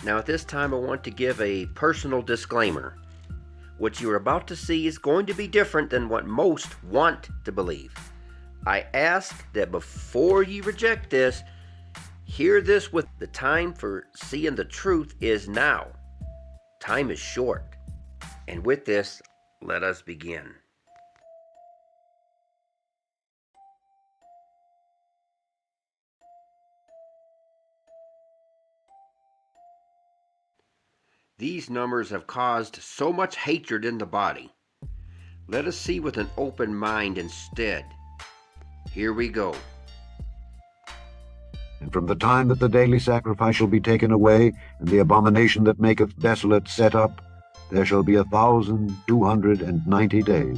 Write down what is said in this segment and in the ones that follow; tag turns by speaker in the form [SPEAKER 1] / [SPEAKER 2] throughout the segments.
[SPEAKER 1] Now at this time I want to give a personal disclaimer. What you're about to see is going to be different than what most want to believe. I ask that before you reject this, hear this with the time for seeing the truth is now. Time is short. And with this, let us begin. These numbers have caused so much hatred in the body. Let us see with an open mind instead. Here we go.
[SPEAKER 2] And from the time that the daily sacrifice shall be taken away, and the abomination that maketh desolate set up, there shall be 1,290 days.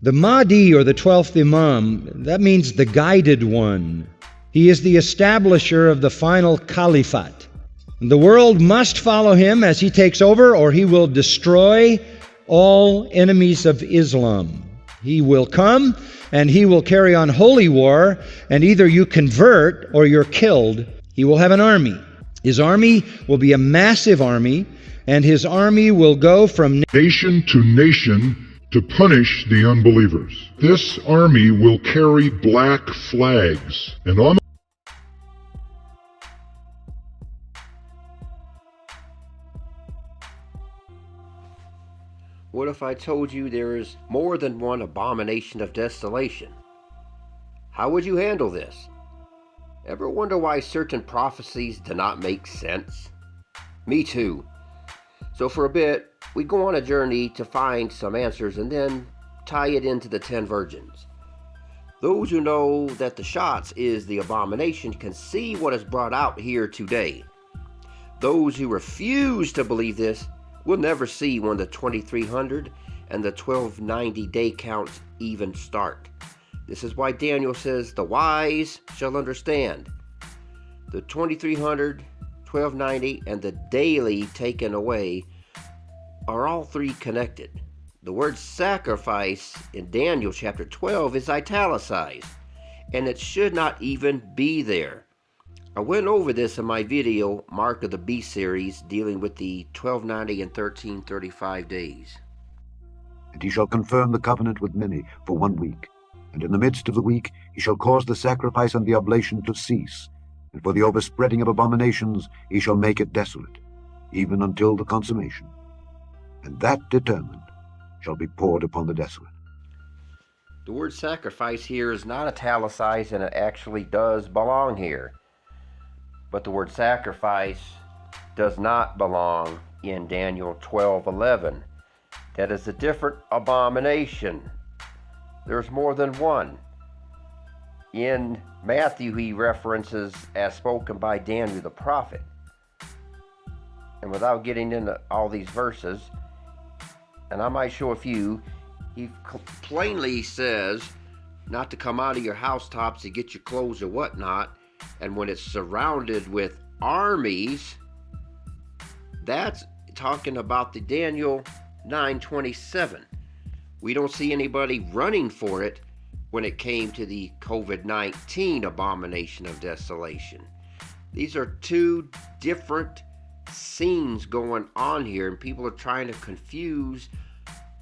[SPEAKER 3] The Mahdi, or the 12th Imam, that means the guided one. He is the establisher of the final caliphate. The world must follow him as he takes over, or he will destroy all enemies of Islam. He will come and he will carry on holy war, and either you convert or you're killed. He will have an army. His army will be a massive army, and his army will go from
[SPEAKER 4] nation to nation to punish the unbelievers. This army will carry black flags, and on
[SPEAKER 1] What if I told you there is more than one abomination of desolation? How would you handle this? Ever wonder why certain prophecies do not make sense? Me too. So for a bit, we go on a journey to find some answers and then tie it into the 10 virgins. Those who know that the shots is the abomination can see what is brought out here today. Those who refuse to believe this will never see when the 2300 and the 1290 day counts even start. This is why Daniel says the wise shall understand. The 2300, 1290, and the daily taken away are all three connected. The word sacrifice in Daniel chapter 12 is italicized, and it should not even be there. I went over this in my video, Mark of the Beast series, dealing with the 1290 and 1335 days.
[SPEAKER 2] And he shall confirm the covenant with many for 1 week. And in the midst of the week he shall cause the sacrifice and the oblation to cease. And for the overspreading of abominations he shall make it desolate, even until the consummation. And that determined shall be poured upon the desolate.
[SPEAKER 1] The word sacrifice here is not italicized, and it actually does belong here. But the word sacrifice does not belong in Daniel 12:11. That is a different abomination. There's more than one. In Matthew, he references as spoken by Daniel the prophet. And without getting into all these verses, and I might show a few, he plainly says not to come out of your housetops to get your clothes or whatnot. And when it's surrounded with armies, that's talking about the Daniel 9:27. We don't see anybody running for it when it came to the COVID-19 abomination of desolation. These are two different scenes going on here, and people are trying to confuse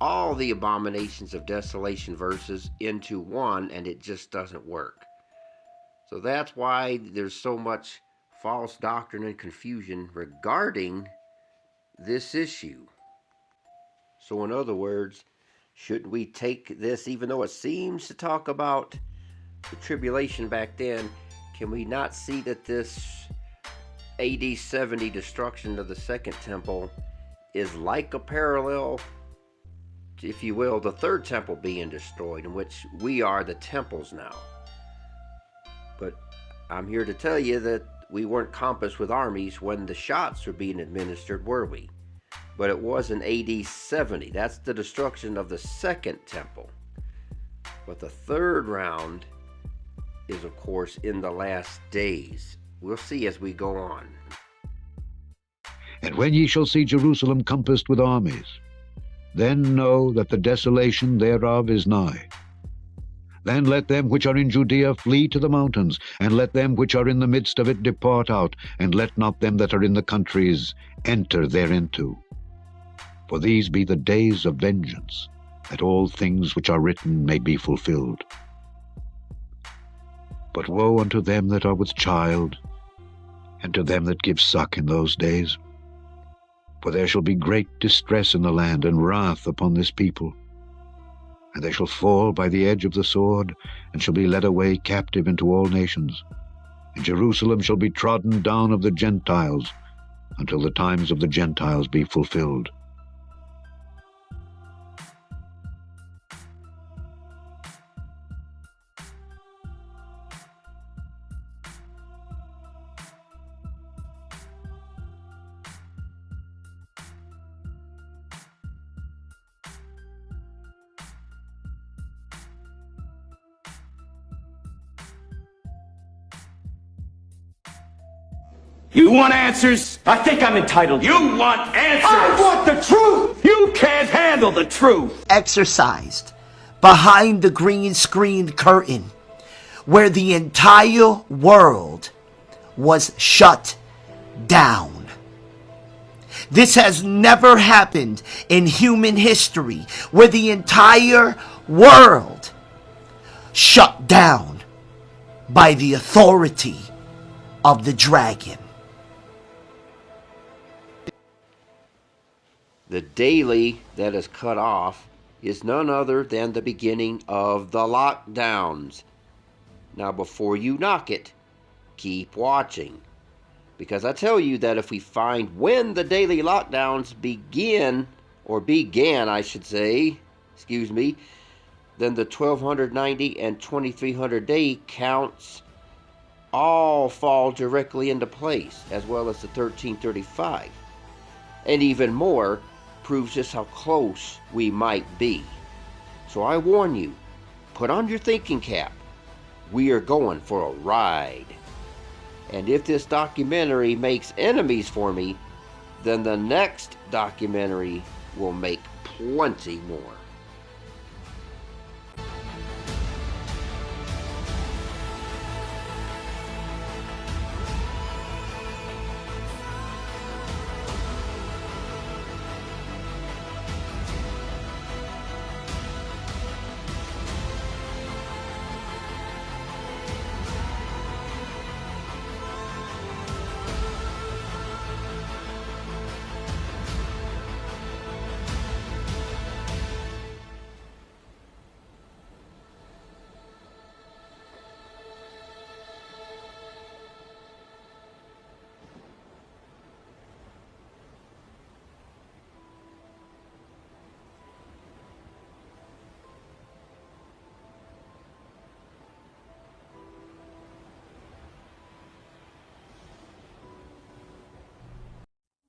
[SPEAKER 1] all the abominations of desolation verses into one, and it just doesn't work. So that's why there's so much false doctrine and confusion regarding this issue. So in other words, shouldn't we take this, even though it seems to talk about the tribulation back then, can we not see that this AD 70 destruction of the second temple is like a parallel, if you will, the third temple being destroyed, in which we are the temples now? But I'm here to tell you that we weren't compassed with armies when the shots were being administered, were we? But it was in AD 70. That's the destruction of the second temple. But the third round is, of course, in the last days. We'll see as we go on.
[SPEAKER 2] And when ye shall see Jerusalem compassed with armies, then know that the desolation thereof is nigh. Then let them which are in Judea flee to the mountains, and let them which are in the midst of it depart out, and let not them that are in the countries enter thereinto. For these be the days of vengeance, that all things which are written may be fulfilled. But woe unto them that are with child, and to them that give suck in those days. For there shall be great distress in the land, and wrath upon this people. And they shall fall by the edge of the sword, and shall be led away captive into all nations. And Jerusalem shall be trodden down of the Gentiles, until the times of the Gentiles be fulfilled.
[SPEAKER 5] You want answers? I think I'm entitled. You want answers? I want the truth! You can't handle the truth!
[SPEAKER 6] Exercised behind the green screen curtain where the entire world was shut down. This has never happened in human history, where the entire world shut down by the authority of the dragon.
[SPEAKER 1] The daily that is cut off is none other than the beginning of the lockdowns. Now, before you knock it, keep watching. Because I tell you that if we find when the daily lockdowns began, or began, I should say, then the 1290 and 2300 day counts all fall directly into place, as well as the 1335. And even more, proves just how close we might be. So I warn you, put on your thinking cap. We are going for a ride. And if this documentary makes enemies for me, then the next documentary will make plenty more.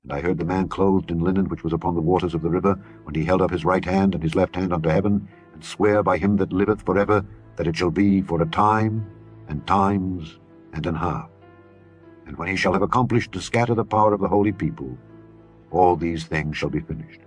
[SPEAKER 2] And I heard the man clothed in linen which was upon the waters of the river, when he held up his right hand and his left hand unto heaven, and swear by him that liveth for ever, that it shall be for a time, and times, and an half. And when he shall have accomplished to scatter the power of the holy people, all these things shall be finished.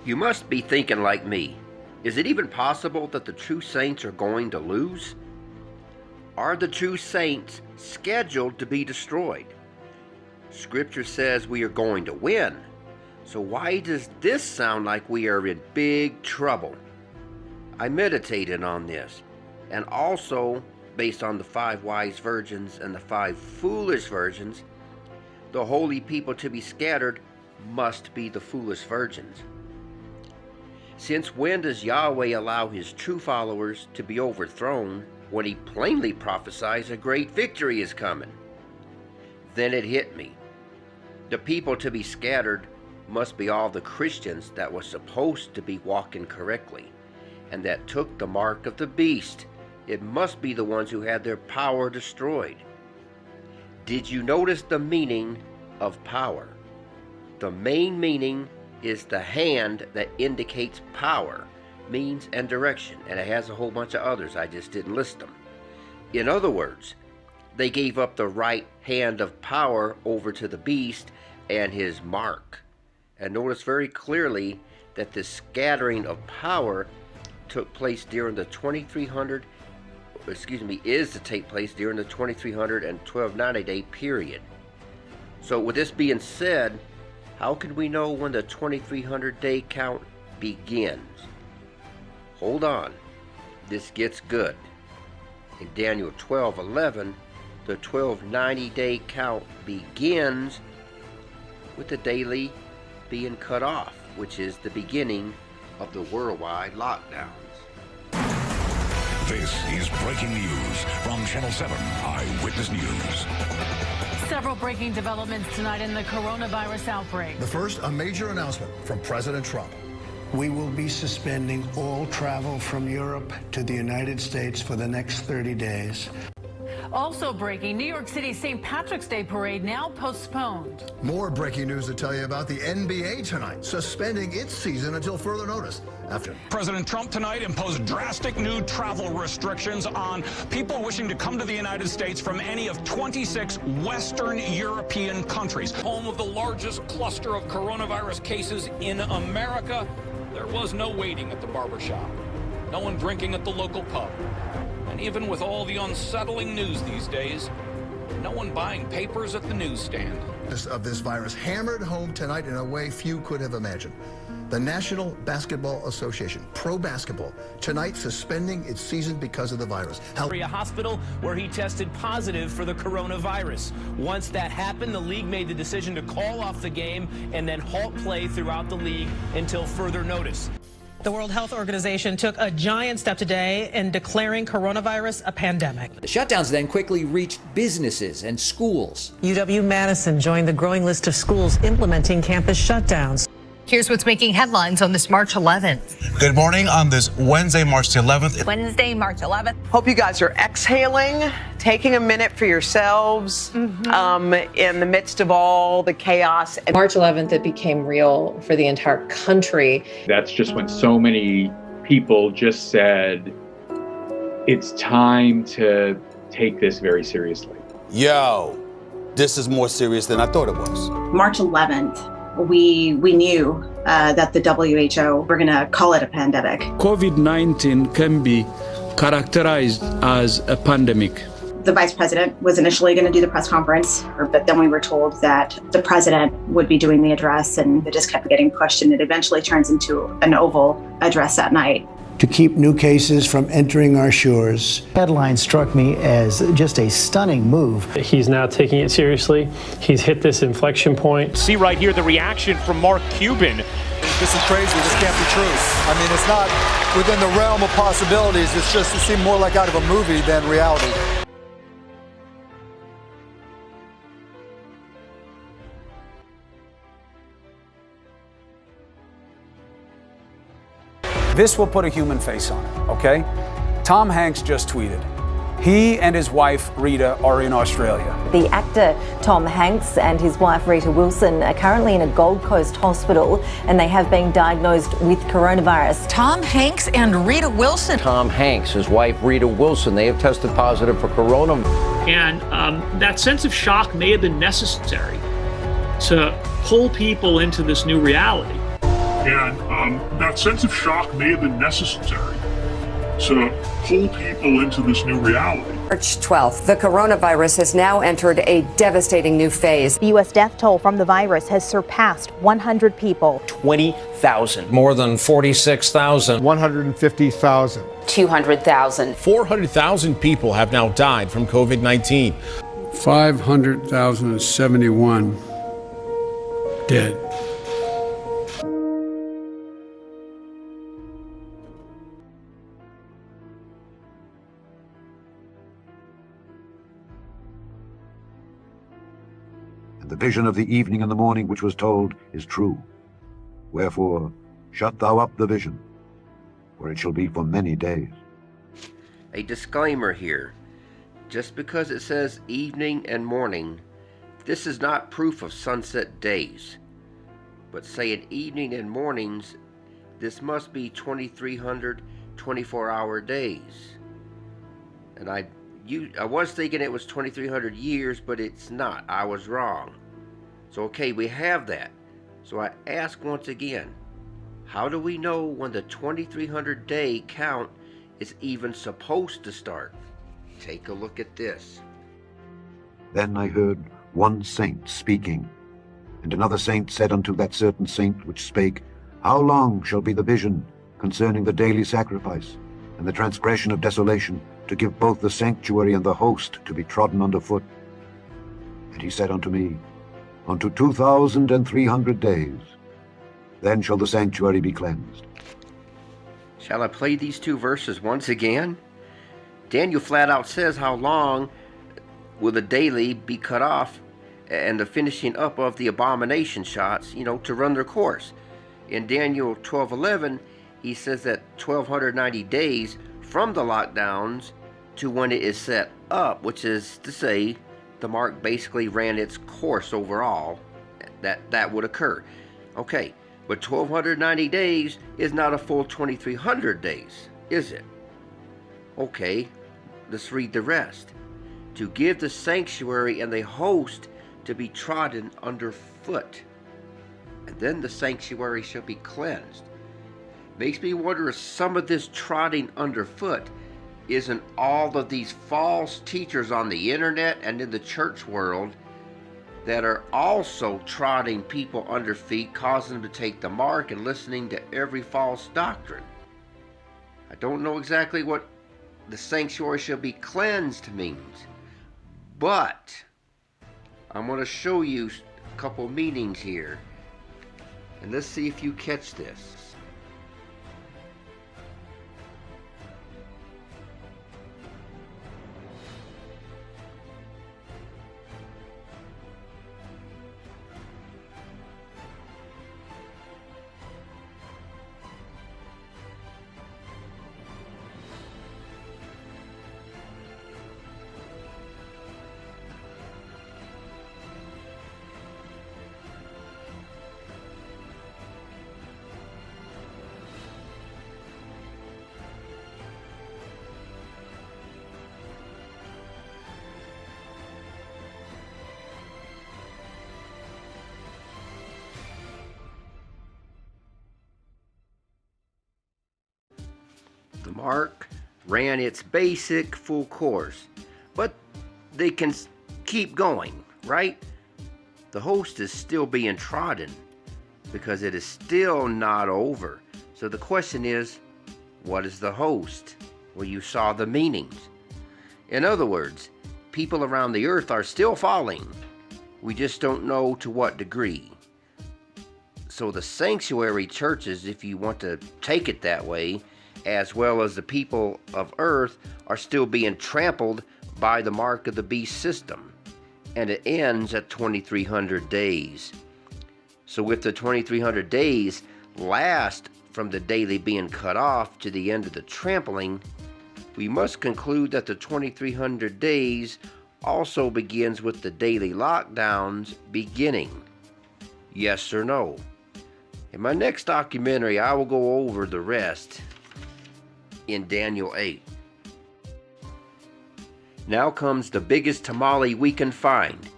[SPEAKER 1] You must be thinking like me. Is it even possible that the true saints are going to lose? Are the true saints scheduled to be destroyed? Scripture says we are going to win. So why does this sound like we are in big trouble? I meditated on this, and also, based on the 5 wise virgins and the 5 foolish virgins, the holy people to be scattered must be the foolish virgins. Since when does Yahweh allow his true followers to be overthrown when he plainly prophesies a great victory is coming? Then it hit me. The people to be scattered must be all the Christians that were supposed to be walking correctly and that took the mark of the beast. It must be the ones who had their power destroyed. Did you notice the meaning of power? The main meaning is the hand that indicates power, means, and direction, and it has a whole bunch of others. I just didn't list them. In other words, they gave up the right hand of power over to the beast and his mark. And notice very clearly that the scattering of power took place during the 2300, is to take place during the 2300 and 1290-day period. So with this being said, how can we know when the 2300-day count begins? Hold on, this gets good. In Daniel 12:11, the 1290-day count begins with the daily being cut off, which is the beginning of the worldwide lockdowns.
[SPEAKER 7] This is breaking news from Channel 7 Eyewitness News.
[SPEAKER 8] Several breaking developments tonight in the coronavirus outbreak.
[SPEAKER 9] The first, a major announcement from President Trump.
[SPEAKER 10] We will be suspending all travel from Europe to the United States for the next 30 days.
[SPEAKER 8] Also breaking, New York City's St. Patrick's Day parade now postponed.
[SPEAKER 9] More breaking news to tell you about the NBA tonight, suspending its season until further notice. After
[SPEAKER 11] President Trump tonight imposed drastic new travel restrictions on people wishing to come to the United States from any of 26 Western European countries.
[SPEAKER 12] Home of the largest cluster of coronavirus cases in America, there was no waiting at the barbershop, no one drinking at the local pub. And even with all the unsettling news these days, no one buying papers at the newsstand.
[SPEAKER 9] Of this virus hammered home tonight in a way few could have imagined. The National Basketball Association, pro basketball, tonight suspending its season because of the virus.
[SPEAKER 13] A hospital where he tested positive for the coronavirus. Once that happened, the league made the decision to call off the game and then halt play throughout the league until further notice.
[SPEAKER 14] The World Health Organization took a giant step today in declaring coronavirus a pandemic.
[SPEAKER 15] The shutdowns then quickly reached businesses and schools.
[SPEAKER 14] UW-Madison joined the growing list of schools implementing campus shutdowns.
[SPEAKER 16] Here's what's making headlines on this March 11th.
[SPEAKER 17] Good morning on this Wednesday, March 11th.
[SPEAKER 16] Wednesday, March 11th.
[SPEAKER 18] Hope you guys are exhaling, taking a minute for yourselves in the midst of all the chaos.
[SPEAKER 19] March 11th, it became real for the entire country.
[SPEAKER 20] That's just when so many people just said, it's time to take this very seriously.
[SPEAKER 17] Yo, this is more serious than I thought it was.
[SPEAKER 21] March 11th. We knew that the WHO were going to call it a pandemic.
[SPEAKER 22] COVID-19 can be characterized as a pandemic.
[SPEAKER 21] The vice president was initially going to do the press conference, but then we were told that the president would be doing the address, and it just kept getting pushed, and it eventually turns into an Oval address that night.
[SPEAKER 10] To keep new cases from entering our shores.
[SPEAKER 23] Headline struck me as just a stunning move.
[SPEAKER 24] He's now taking it seriously. He's hit this inflection point.
[SPEAKER 25] See right here the reaction from Mark Cuban.
[SPEAKER 26] This is crazy. This can't be true. I mean, it's not within the realm of possibilities. It seemed more like out of a movie than reality.
[SPEAKER 27] This will put a human face on it, okay? Tom Hanks just tweeted. He and his wife, Rita, are in Australia.
[SPEAKER 28] The actor Tom Hanks and his wife, Rita Wilson, are currently in a Gold Coast hospital, and they have been diagnosed with coronavirus.
[SPEAKER 16] Tom Hanks and Rita Wilson.
[SPEAKER 29] Tom Hanks, his wife, Rita Wilson, they have tested positive for coronavirus.
[SPEAKER 30] And that sense of shock may have been necessary to pull people into this new reality.
[SPEAKER 4] And that sense of shock may have been necessary to pull people into this new reality.
[SPEAKER 31] March 12th, the coronavirus has now entered a devastating new phase.
[SPEAKER 32] The U.S. death toll from the virus has surpassed 100 people.
[SPEAKER 33] 20,000. More than 46,000.
[SPEAKER 34] 150,000.
[SPEAKER 31] 200,000.
[SPEAKER 34] 400,000 people have now died from COVID-19.
[SPEAKER 35] 500,071 dead.
[SPEAKER 1] the vision of the evening and the morning which was told is true. Wherefore, shut thou up the vision, for it shall be for many days.
[SPEAKER 29] A disclaimer here. Just because it says evening and morning, this is not proof of sunset days. But saying evening and mornings, this must be 2300 24-hour days. And I was thinking it was 2300 years, but it's not. I was wrong. So okay, we have that. So I ask once again, how do we know when the 2300 day count is even supposed to start? Take a look at this.
[SPEAKER 1] Then I heard one saint speaking, and another saint said unto that certain saint which spake, How long shall be the vision concerning the daily sacrifice, and the transgression of desolation, to give both the sanctuary and the host to be trodden under foot? And he said unto me, Unto 2300 days, then shall the sanctuary be cleansed.
[SPEAKER 29] Shall I play these two verses once again? Daniel flat out says how long will the daily be cut off and the finishing up of the abomination shots, to run their course. In Daniel 12:11, he says that 1290 days from the lockdowns to when it is set up, which is to say the mark basically ran its course overall, that would occur. Okay, but 1290 days is not a full 2300 days, is it? Okay, let's read the rest. To give the sanctuary and the host to be trodden under foot, and then the sanctuary shall be cleansed. Makes me wonder if some of this trotting underfoot isn't all of these false teachers on the internet and in the church world that are also trotting people under feet, causing them to take the mark and listening to every false doctrine. I don't know exactly what the sanctuary shall be cleansed means, but I'm going to show you a couple meanings here, and let's see if you catch this. The mark ran its basic full course, but they can keep going, right? The host is still being trodden because it is still not over. So the question is, what is the host? Well, you saw the meanings. In other words, people around the earth are still falling. We just don't know to what degree. So the sanctuary churches, if you want to take it that way, as well as the people of earth, are still being trampled by the mark of the beast system. And it ends at 2300 days. So if the 2300 days last from the daily being cut off to the end of the trampling, we must conclude that the 2300 days also begins with the daily lockdowns beginning. Yes or no? In my next documentary, I will go over the rest in Daniel 8. Now comes the biggest tamale we can find.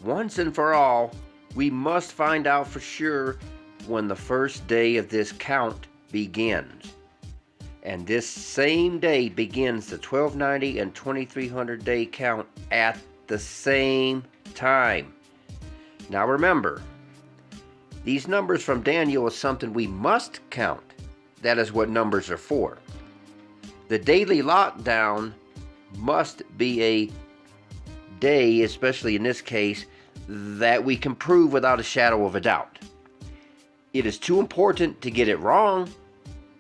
[SPEAKER 29] Once and for all, we must find out for sure when the first day of this count begins. And this same day begins the 1290 and 2300 day count at the same time. Now remember, these numbers from Daniel is something we must count. That is what numbers are for. The daily lockdown must be a day, especially in this case, that we can prove without a shadow of a doubt. It is too important to get it wrong,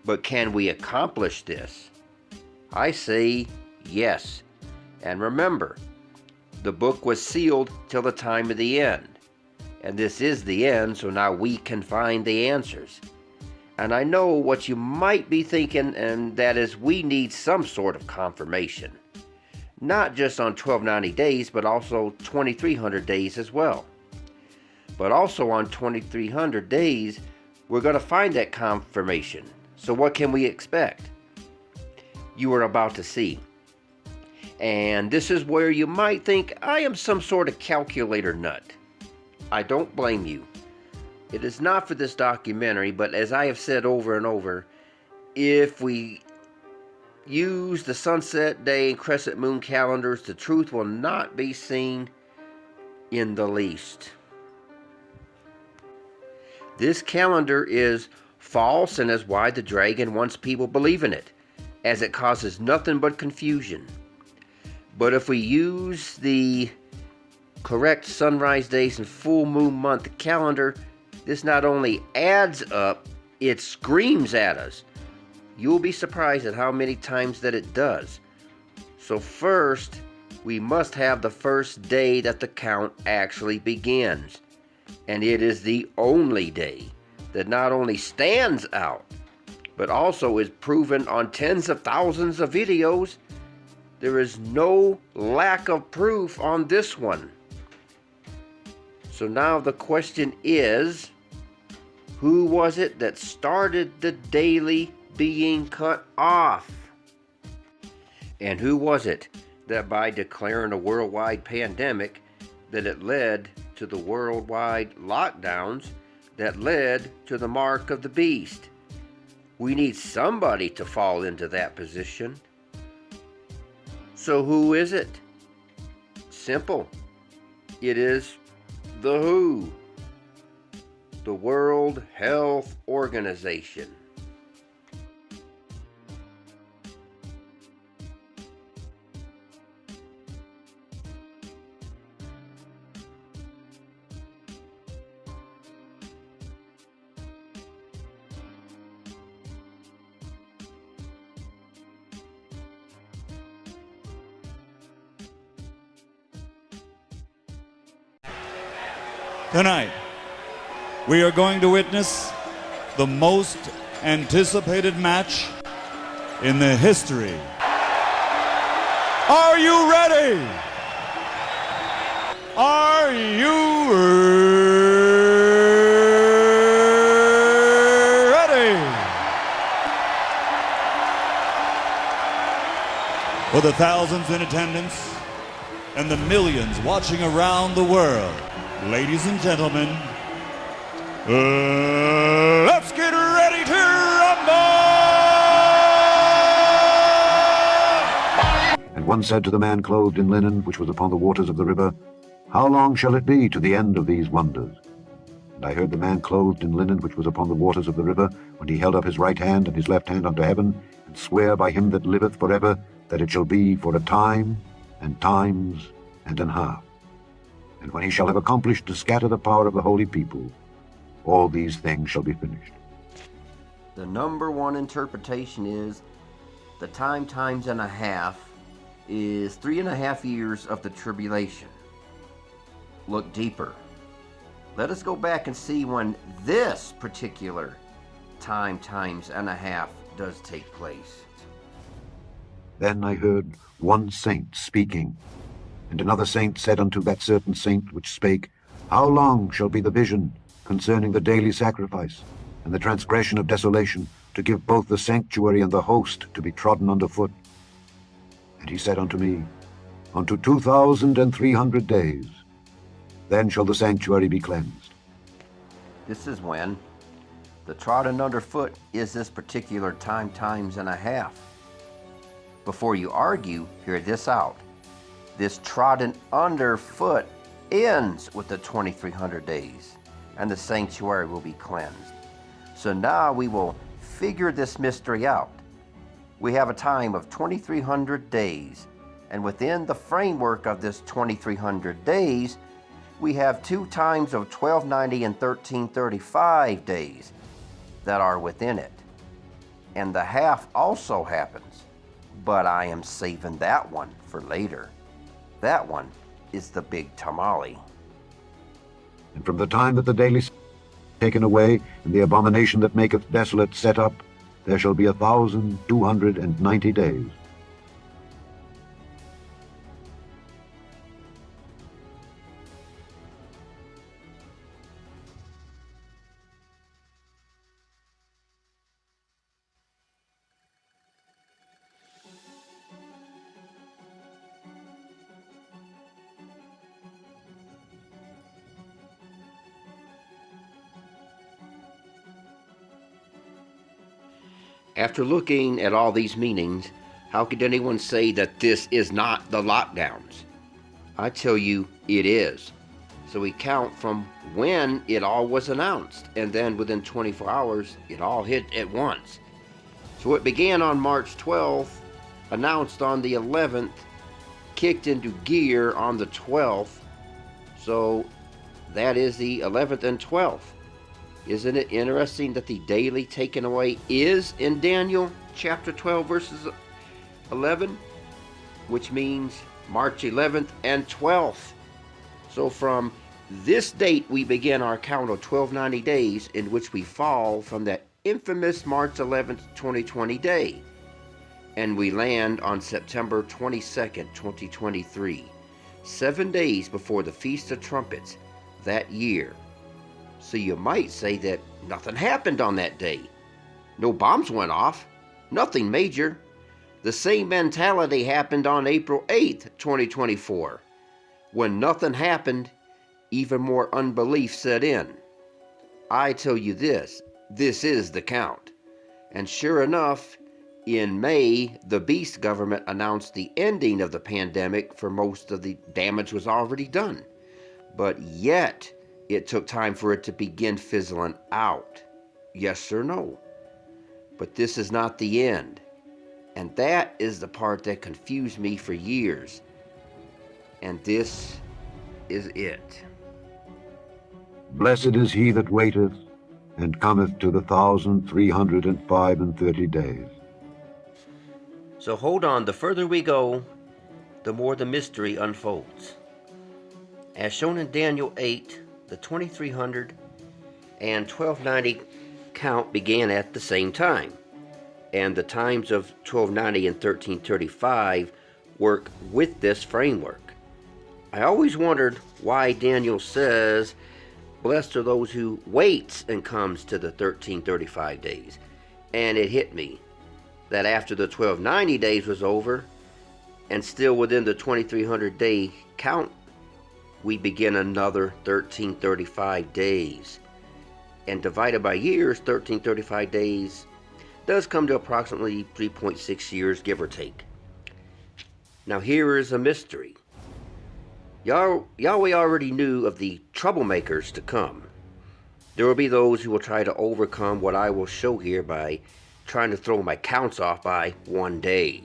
[SPEAKER 29] but can we accomplish this? I say yes. And remember, the book was sealed till the time of the end. And this is the end, so now we can find the answers. And I know what you might be thinking, and that is we need some sort of confirmation. Not just on 1290 days, but also 2300 days as well. But also on 2300 days, we're going to find that confirmation. So what can we expect? You are about to see. And this is where you might think I am some sort of calculator nut. I don't blame you. It is not for this documentary, but as I have said over and over, if we use the sunset day and crescent moon calendars, the truth will not be seen in the least. This calendar is false and is why the dragon wants people believe in it, as it causes nothing but confusion. But if we use the correct sunrise days and full moon month calendar, this not only adds up, it screams at us. You'll be surprised at how many times that it does. So first, we must have the first day that the count actually begins. And it is the only day that not only stands out, but also is proven on tens of thousands of videos. There is no lack of proof on this one. So now the question is, who was it that started the daily being cut off? And who was it that by declaring a worldwide pandemic, that it led to the worldwide lockdowns that led to the mark of the beast? We need somebody to fall into that position. So who is it? Simple. It is the WHO, the World Health Organization.
[SPEAKER 2] Tonight, we are going to witness the most anticipated match in the history. Are you ready? Are you ready? For the thousands in attendance and the millions watching around the world, ladies and gentlemen, let's get ready to rumble!
[SPEAKER 1] And one said to the man clothed in linen, which was upon the waters of the river, How long shall it be to the end of these wonders? And I heard the man clothed in linen, which was upon the waters of the river, when he held up his right hand and his left hand unto heaven, and swear by him that liveth forever, that it shall be for a time, and times, and an half. And when he shall have accomplished to scatter the power of the holy people, all these things shall be finished.
[SPEAKER 29] The number one interpretation is the times and a half is 3.5 years of the tribulation. Look deeper. Let us go back and see when this particular times and a half does take place.
[SPEAKER 1] Then I heard one saint speaking, and another saint said unto that certain saint which spake, How long shall be the vision concerning the daily sacrifice, and the transgression of desolation, to give both the sanctuary and the host to be trodden under foot? And he said unto me, Unto 2,300 days, then shall the sanctuary be cleansed.
[SPEAKER 29] This is when the trodden underfoot is this particular times and a half. Before you argue, hear this out. This trodden underfoot ends with the 2,300 days, and the sanctuary will be cleansed. So now we will figure this mystery out. We have a time of 2,300 days, and within the framework of this 2,300 days, we have 2 times of 1290 and 1335 days that are within it. And the half also happens, but I am saving that one for later. That one is the big tamale.
[SPEAKER 1] And from the time that the daily taken away, and the abomination that maketh desolate set up, there shall be 1,290 days.
[SPEAKER 29] After looking at all these meanings, how could anyone say that this is not the lockdowns? I tell you, it is. So we count from when it all was announced, and then within 24 hours, it all hit at once. So it began on March 12th, announced on the 11th, kicked into gear on the 12th. So that is the 11th and 12th. Isn't it interesting that the daily taken away is in Daniel chapter 12 verses 11, which means March 11th and 12th. So from this date we begin our count of 1290 days in which we fall from that infamous March 11th, 2020 day. And we land on September 22nd, 2023, 7 days before the Feast of Trumpets that year. So you might say that nothing happened on that day. No bombs went off, nothing major. The same mentality happened on April 8th, 2024. When nothing happened, even more unbelief set in. I tell you this is the count. And sure enough, in May, the beast government announced the ending of the pandemic, for most of the damage was already done. But yet, it took time for it to begin fizzling out. Yes or no? But this is not the end. And that is the part that confused me for years. And this is it.
[SPEAKER 1] Blessed is he that waiteth, and cometh to the 1,330 days.
[SPEAKER 29] So hold on, the further we go, the more the mystery unfolds. As shown in Daniel 8, the 2300 and 1290 count began at the same time, and the times of 1290 and 1335 work with this framework. I always wondered why Daniel says, "Blessed are those who waits and comes to the 1335 days," and it hit me that after the 1290 days was over, and still within the 2300 day count, we begin another 1335 days. And divided by years, 1335 days does come to approximately 3.6 years, give or take. Now here is a mystery. Yahweh already knew of the troublemakers to come. There will be those who will try to overcome what I will show here by trying to throw my counts off by 1 day.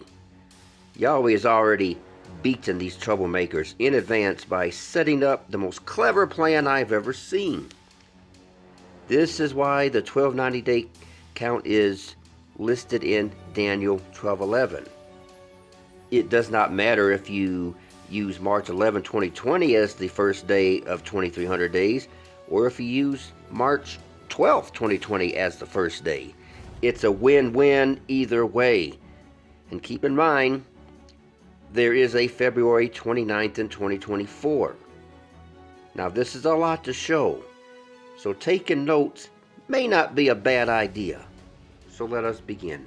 [SPEAKER 29] Yahweh has already beaten these troublemakers in advance by setting up the most clever plan I've ever seen. This is why the 1290 day count is listed in Daniel 12:11. It does not matter if you use March 11, 2020 as the first day of 2300 days, or if you use March 12, 2020 as the first day. It's a win-win either way. And keep in mind, there is a February 29th in 2024. Now this is a lot to show, so taking notes may not be a bad idea. So let us begin.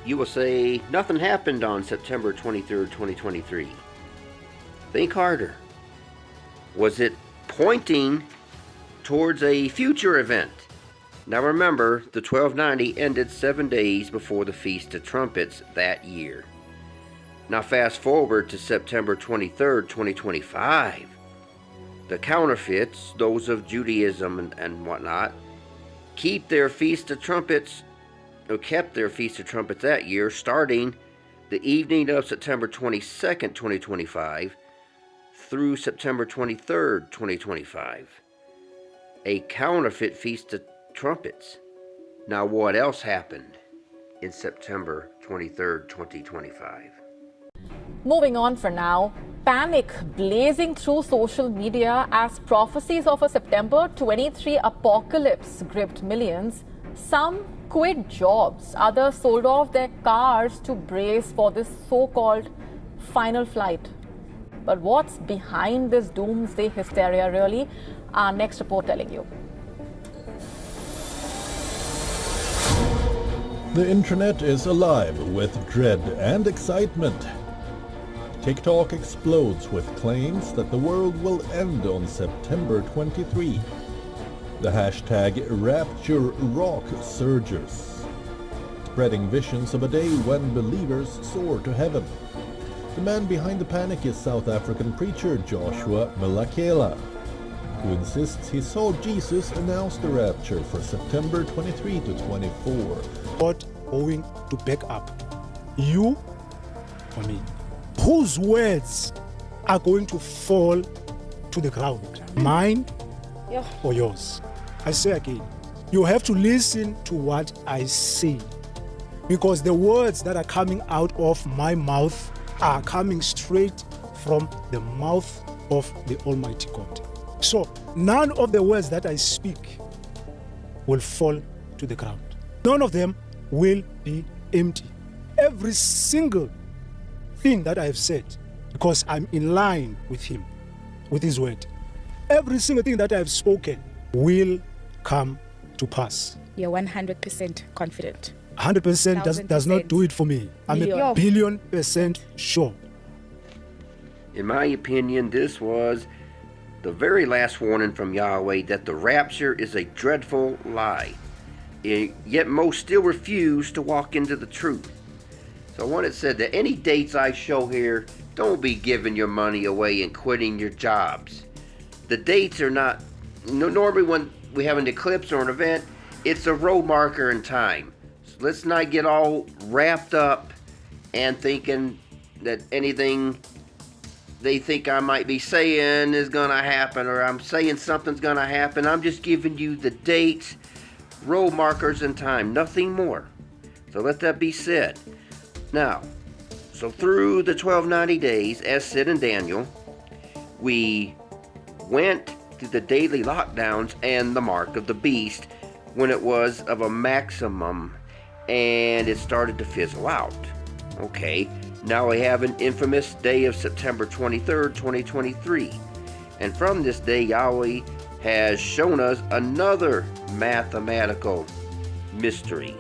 [SPEAKER 29] You will say, nothing happened on September 23rd, 2023. Think harder. Was it pointing towards a future event? Now remember, the 1290 ended 7 days before the Feast of Trumpets that year. Now fast forward to September 23rd, 2025. The counterfeits, those of Judaism and whatnot, kept their Feast of Trumpets that year, starting the evening of September 22nd, 2025 through September 23rd, 2025. A counterfeit Feast of Trumpets. Now what else happened in September 23rd, 2025?
[SPEAKER 3] Moving on for now, panic blazing through social media as prophecies of a September 23 apocalypse gripped millions. Some quit jobs, others sold off their cars to brace for this so-called final flight. But what's behind this doomsday hysteria really? Our next report telling you.
[SPEAKER 5] The internet is alive with dread and excitement. TikTok explodes with claims that the world will end on September 23. The hashtag #RaptureRock surges, spreading visions of a day when believers soar to heaven. The man behind the panic is South African preacher Joshua Malakela, who insists he saw Jesus announce the rapture for September 23 to 24.
[SPEAKER 6] God going to back up you or me? Whose words are going to fall to the ground? Mine or yours? I say again, you have to listen to what I say, because the words that are coming out of my mouth are coming straight from the mouth of the Almighty God. So none of the words that I speak will fall to the ground. None of them will be empty. Every single thing that I have said, because I'm in line with Him, with His word, every single thing that I have spoken will come to pass.
[SPEAKER 7] You're 100% confident.
[SPEAKER 6] 100% does not do it for me. I'm a billion% sure.
[SPEAKER 29] In my opinion, this was the very last warning from Yahweh that the rapture is a dreadful lie. Yet most still refuse to walk into the truth. So when it said that any dates I show here, don't be giving your money away and quitting your jobs. The dates are not, normally when we have an eclipse or an event, it's a road marker in time. So let's not get all wrapped up and thinking that anything they think I might be saying is going to happen, or I'm saying something's going to happen. I'm just giving you the dates, road markers in time, nothing more. So let that be said. Now, so through the 1290 days, as said in Daniel, we went through the daily lockdowns and the mark of the beast when it was of a maximum and it started to fizzle out. Okay, now we have an infamous day of September 23rd, 2023. And from this day, Yahweh has shown us another mathematical mystery.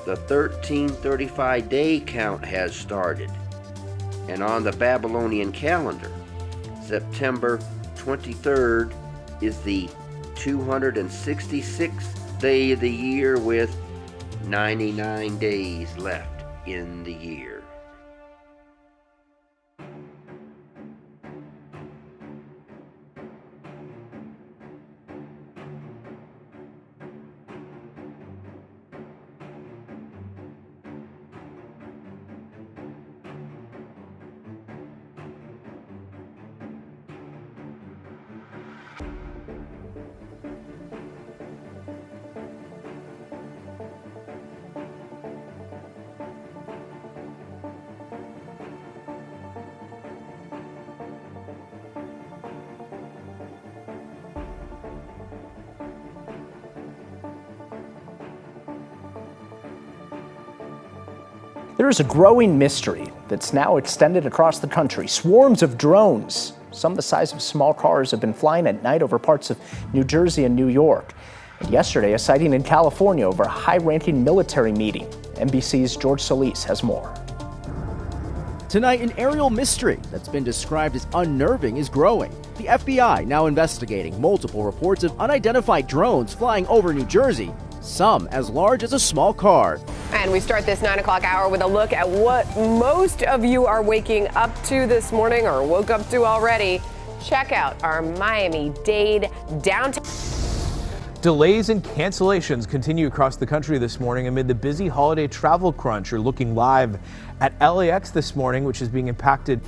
[SPEAKER 29] The 1335 day count has started. And on the Babylonian calendar, September 23rd is the 266th day of the year with 99 days left in the year.
[SPEAKER 8] There is a growing mystery that's now extended across the country. Swarms of drones, some the size of small cars, have been flying at night over parts of New Jersey and New York. And yesterday, a sighting in California over a high-ranking military meeting. NBC's George Solis has more.
[SPEAKER 9] Tonight, an aerial mystery that's been described as unnerving is growing. The FBI now investigating multiple reports of unidentified drones flying over New Jersey, some as large as a small car.
[SPEAKER 31] And we start this 9 o'clock hour with a look at what most of you are waking up to this morning or woke up to already. Check out our Miami-Dade downtown.
[SPEAKER 10] Delays and cancellations continue across the country this morning amid the busy holiday travel crunch. You're looking live at LAX this morning, which is being impacted.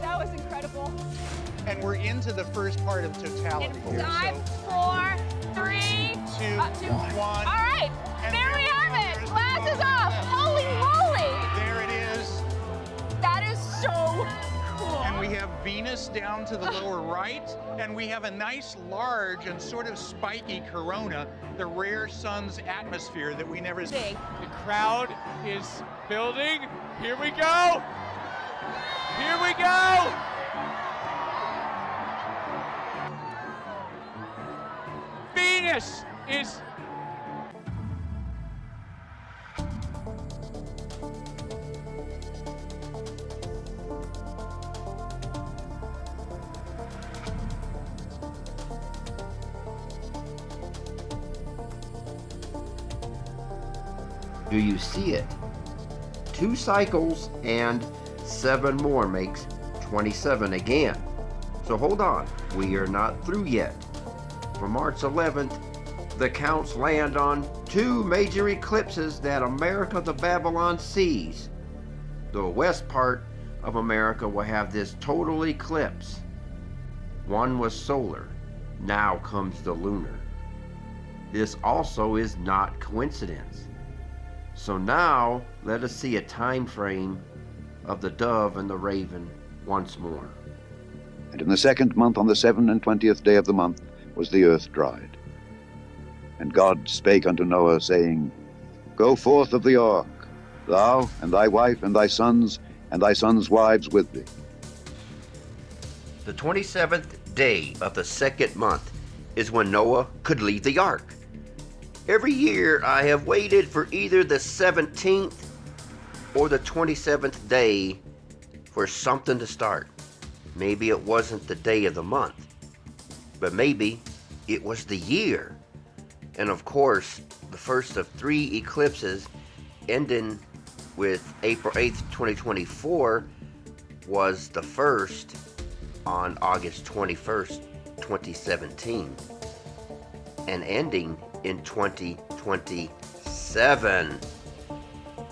[SPEAKER 11] That was incredible.
[SPEAKER 12] And we're into the first part of totality.
[SPEAKER 11] It's 5, 4, 3,
[SPEAKER 12] 2, 1.
[SPEAKER 11] All right,
[SPEAKER 12] And
[SPEAKER 11] there we have it. Glasses off. Holy moly.
[SPEAKER 12] There it is.
[SPEAKER 11] That is so cool.
[SPEAKER 12] And we have Venus down to the lower right, and we have a nice large and sort of spiky corona, the rare sun's atmosphere that we never see.
[SPEAKER 13] The crowd is building. Here we go. Here we go. Venus is...
[SPEAKER 29] Do you see it? 2 cycles and 7 more makes 27 again. So hold on, we are not through yet. For March 11th, the counts land on 2 major eclipses that America the Babylon sees. The west part of America will have this total eclipse. One was solar, now comes the lunar. This also is not coincidence. So now let us see a time frame of the dove and the raven once more.
[SPEAKER 1] And in the 2nd month, on the 7 and 20th day of the month, was the earth dried. And God spake unto Noah, saying, Go forth of the ark, thou and thy wife and thy sons wives with thee.
[SPEAKER 29] The 27th day of the 2nd month is when Noah could leave the ark. Every year I have waited for either the 17th or the 27th day for something to start. Maybe it wasn't the day of the month, but maybe it was the year. And of course, the first of 3 eclipses ending with April 8th, 2024 was the first on August 21st, 2017, and ending in 2027.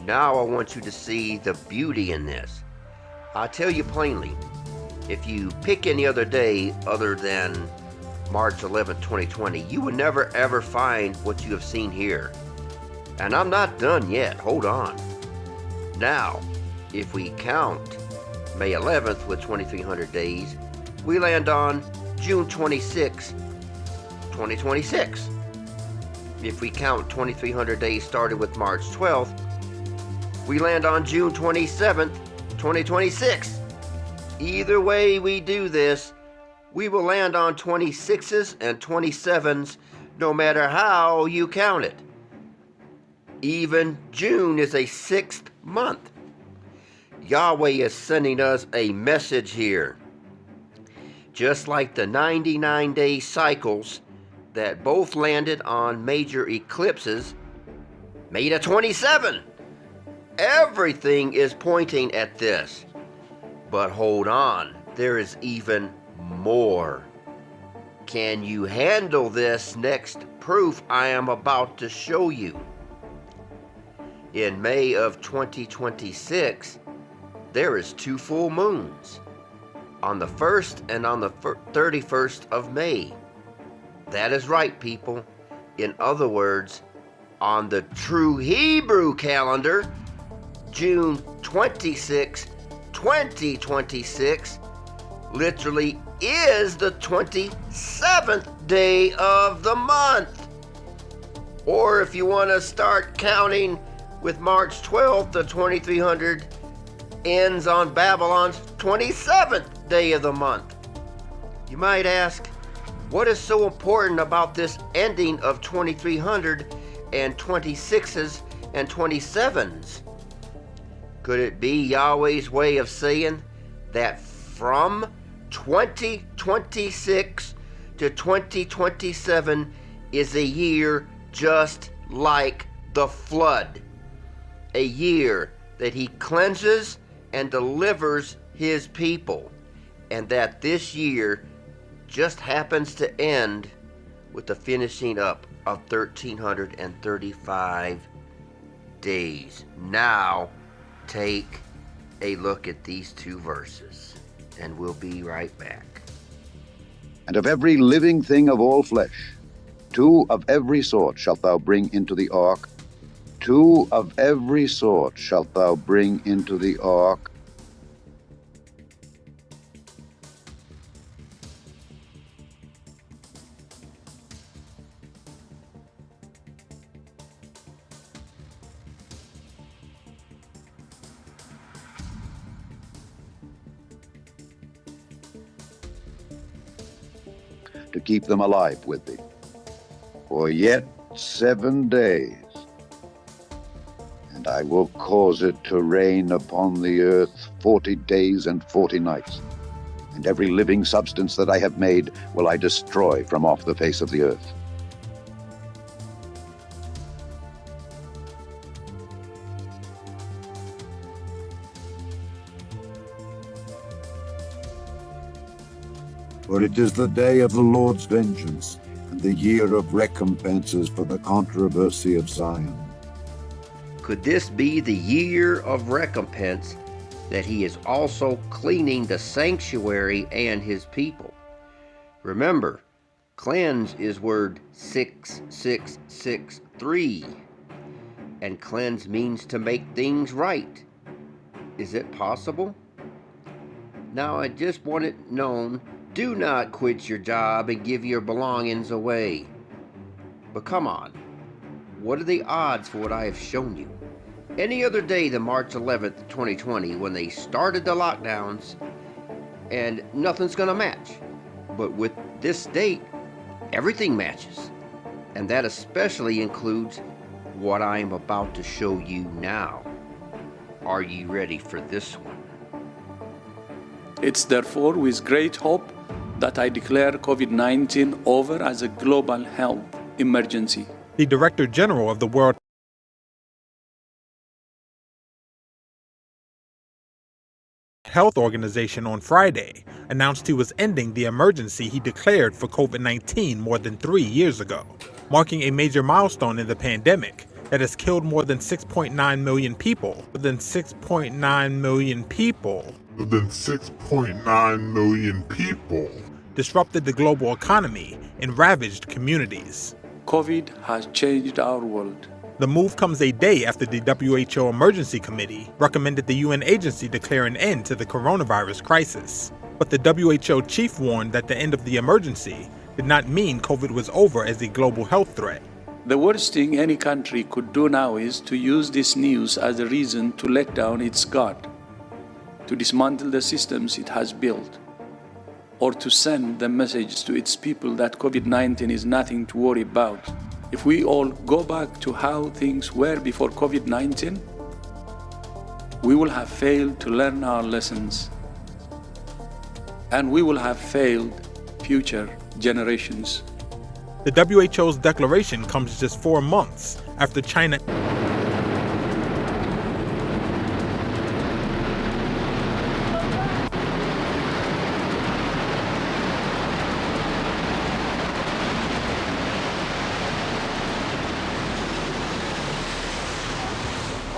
[SPEAKER 29] Now I want you to see the beauty in this. I tell you plainly, if you pick any other day other than March 11, 2020, you will never ever find what you have seen here. And I'm not done yet, hold on. Now, if we count May 11th with 2,300 days, we land on June 26, 2026. If we count 2,300 days starting with March 12th, we land on June 27th, 2026. Either way we do this, we will land on 26s and 27s no matter how you count it. Even June is a 6th month. Yahweh is sending us a message here. Just like the 99-day cycles that both landed on major eclipses, made a 27. Everything is pointing at this. But hold on, there is even more. Can you handle this next proof I am about to show you? In May of 2026, there is 2 full moons, on the 1st and on the 31st of May. That is right, people. In other words, on the true Hebrew calendar, June 26, 2026, literally is the 27th day of the month. Or if you want to start counting with March 12th to 2300, ends on Babylon's 27th day of the month. You might ask, what is so important about this ending of 2300 and 26s and 27s? Could it be Yahweh's way of saying that from 2026 to 2027 is a year just like the flood? A year that he cleanses and delivers his people, and that this year just happens to end with the finishing up of 1335 days. Now, take a look at these 2 verses, and we'll be right back.
[SPEAKER 1] And of every living thing of all flesh, 2 of every sort shalt thou bring into the ark. 2 of every sort shalt thou bring into the ark. To keep them alive with thee. For yet 7 days, and I will cause it to rain upon the earth 40 days and 40 nights, and every living substance that I have made will I destroy from off the face of the earth. For it is the day of the Lord's vengeance, and the year of recompenses for the controversy of Zion.
[SPEAKER 29] Could this be the year of recompense that he is also cleaning the sanctuary and his people? Remember, cleanse is word 6663, and cleanse means to make things right. Is it possible? Now I just want it known, do not quit your job and give your belongings away. But come on, what are the odds for what I have shown you? Any other day than March 11th, 2020, when they started the lockdowns, and nothing's gonna match. But with this date, everything matches. And that especially includes what I am about to show you now. Are you ready for this one?
[SPEAKER 14] It's therefore with great hope that I declare COVID-19 over as a global health emergency.
[SPEAKER 15] The Director General of the World Health Organization on Friday announced he was ending the emergency he declared for COVID-19 more than 3 years ago, marking a major milestone in the pandemic that has killed more than 6.9 million people. More than 6.9 million people. More than 6.9 million people. Disrupted the global economy and ravaged communities.
[SPEAKER 14] COVID has changed our world.
[SPEAKER 15] The move comes a day after the WHO Emergency Committee recommended the UN agency declare an end to the coronavirus crisis. But the WHO chief warned that the end of the emergency did not mean COVID was over as a global health threat.
[SPEAKER 14] The worst thing any country could do now is to use this news as a reason to let down its God. to dismantle the systems it has built, or to send the message to its people that COVID-19 is nothing to worry about. If we all go back to how things were before COVID-19, we will have failed to learn our lessons, and we will have failed future generations.
[SPEAKER 15] The WHO's declaration comes just 4 months after China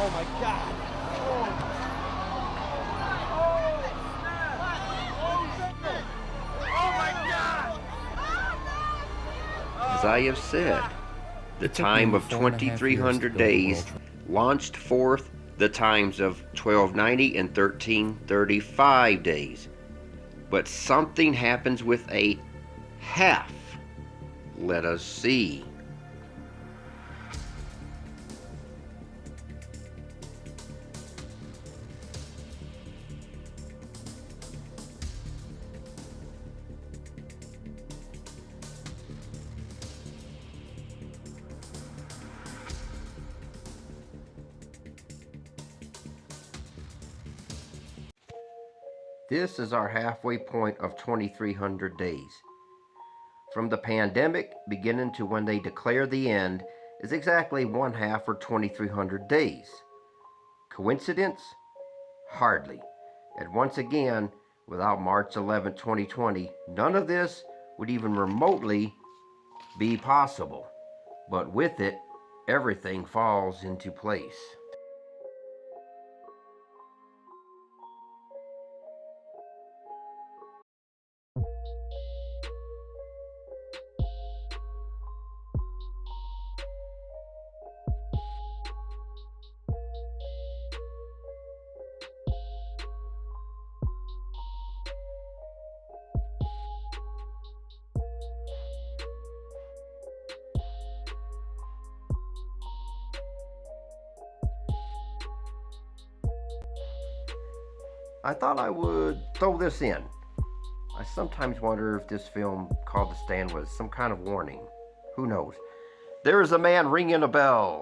[SPEAKER 13] Oh my God.
[SPEAKER 29] As I have said, the time of 2300 days launched forth the times of 1290 and 1335 days. But something happens with a half. Let us see. This is our halfway point of 2300 days. From the pandemic beginning to when they declare the end is exactly 1/2 or 2300 days. Coincidence? Hardly. And once again, without March 11, 2020, none of this would even remotely be possible. But with it, everything falls into place. I thought I would throw this in. I sometimes wonder if this film called The Stand was some kind of warning. Who knows? There is a man ringing a bell.